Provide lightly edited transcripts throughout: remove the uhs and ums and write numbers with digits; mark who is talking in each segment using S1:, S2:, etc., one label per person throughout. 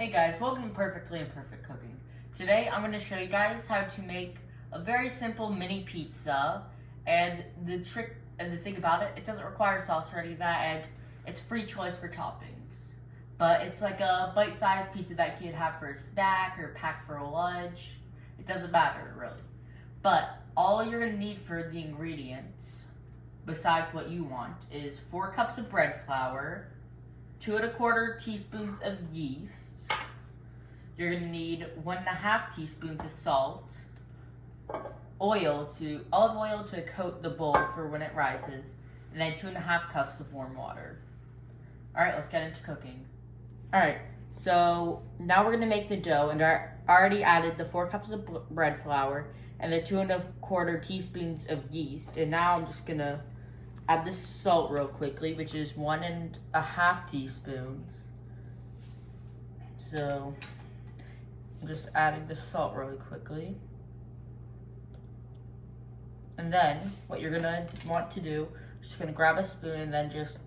S1: Hey guys, welcome to Perfectly Imperfect Cooking. Today I'm going to show you guys how to make a very simple mini pizza. And the trick and the thing about it, it doesn't require sauce or any of that, and it's free choice for toppings. But it's like a bite-sized pizza that you could have for a snack or pack for a lunch. It doesn't matter really. But all you're going to need for the ingredients, besides what you want, is 4 cups of bread flour, 2 1/4 teaspoons of yeast. You're going to need 1.5 teaspoons of salt, olive oil to coat the bowl for when it rises, and then 2.5 cups of warm water. Alright, let's get into cooking. Alright, so now we're going to make the dough, and I already added the 4 cups of bread flour and the 2 1/4 teaspoons of yeast, and now I'm just going to add the salt real quickly, which is 1.5 teaspoons. So I'm just adding the salt really quickly. And then what you're gonna want to do, just gonna grab a spoon and then just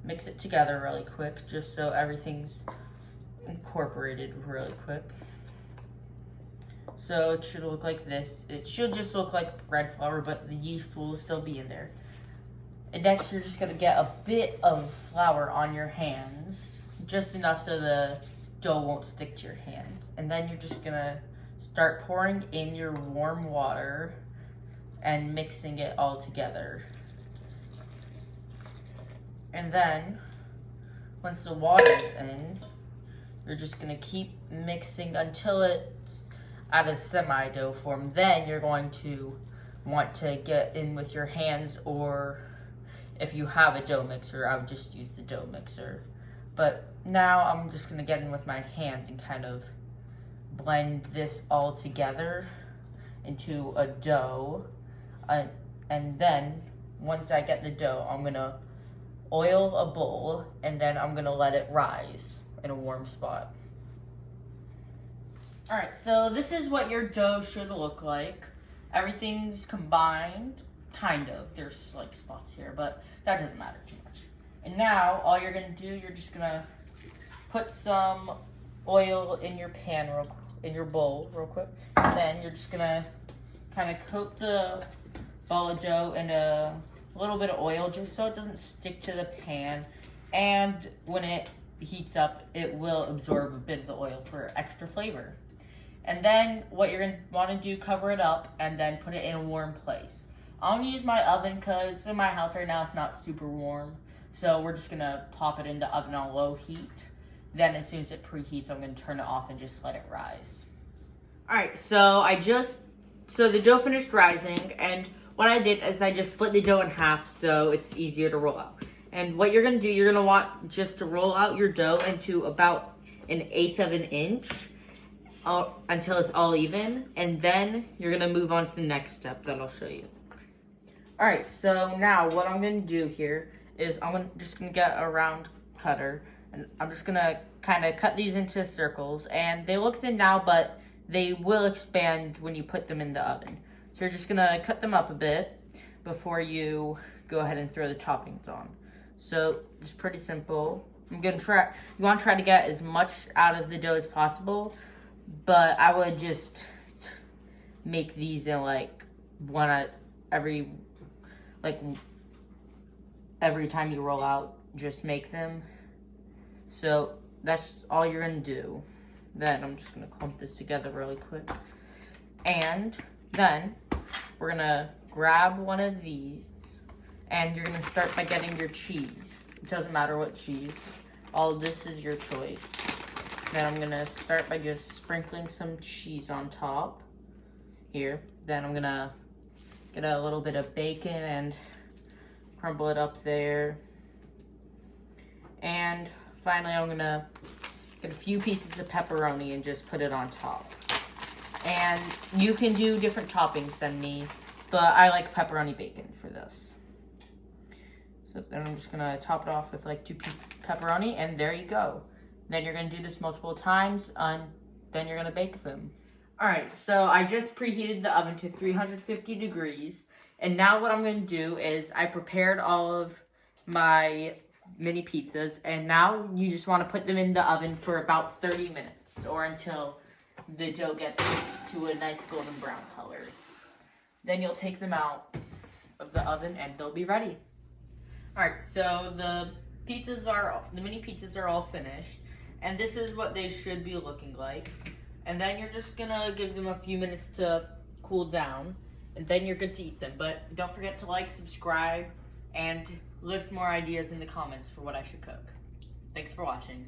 S1: mix it together really quick, just so everything's incorporated really quick. So it should look like this. It should just look like bread flour, but the yeast will still be in there. And next, you're just gonna get a bit of flour on your hands, just enough so the dough won't stick to your hands. And then you're just gonna start pouring in your warm water and mixing it all together. And then, once the water's in, you're just gonna keep mixing until it's at a semi-dough form. Then you're going to want to get in with your hands, or if you have a dough mixer, I would just use the dough mixer. But now I'm just gonna get in with my hands and kind of blend this all together into a dough. And then once I get the dough, I'm gonna oil a bowl, and then I'm gonna let it rise in a warm spot. Alright, so this is what your dough should look like. Everything's combined, kind of. There's like spots here, but that doesn't matter too much. And now all you're gonna do, you're just gonna put some oil in your pan, in your bowl real quick. And then you're just gonna kind of coat the ball of dough in a little bit of oil, just so it doesn't stick to the pan. And when it heats up, it will absorb a bit of the oil for extra flavor. And then what you're gonna want to do, cover it up and then put it in a warm place. I'm gonna use my oven because in my house right now it's not super warm. So we're just gonna pop it in the oven on low heat. Then as soon as it preheats, I'm gonna turn it off and just let it rise. Alright, so the dough finished rising, and what I did is I just split the dough in half so it's easier to roll out. And what you're gonna do, you're gonna want just to roll out your dough into about 1/8 of an inch until it's all even, and then you're gonna move on to the next step that I'll show you. Alright, so now what I'm gonna do here is just gonna get a round cutter, and I'm just gonna kind of cut these into circles, and they look thin now, but they will expand when you put them in the oven. So you're just gonna cut them up a bit before you go ahead and throw the toppings on. So it's pretty simple. You wanna try to get as much out of the dough as possible, but I would just make these in like every time you roll out, just make them. So that's all you're gonna do. Then I'm just gonna clump this together really quick. And then we're gonna grab one of these, and you're gonna start by getting your cheese. It doesn't matter what cheese. All of this is your choice. Then I'm gonna start by just sprinkling some cheese on top here. Then I'm gonna get a little bit of bacon and crumble it up there. And finally, I'm gonna get a few pieces of pepperoni and just put it on top. And you can do different toppings than me, but I like pepperoni bacon for this. So then I'm just gonna top it off with like 2 pieces of pepperoni, and there you go. Then you're gonna do this multiple times, and then you're gonna bake them. Alright, so I just preheated the oven to 350 degrees, and now what I'm gonna do is I prepared all of my mini pizzas, and now you just want to put them in the oven for about 30 minutes or until the dough gets to a nice golden brown color. Then you'll take them out of the oven and they'll be ready. Alright, so the mini pizzas are all finished, and this is what they should be looking like. And then you're just gonna give them a few minutes to cool down, and then you're good to eat them. But don't forget to like, subscribe, and list more ideas in the comments for what I should cook. Thanks for watching.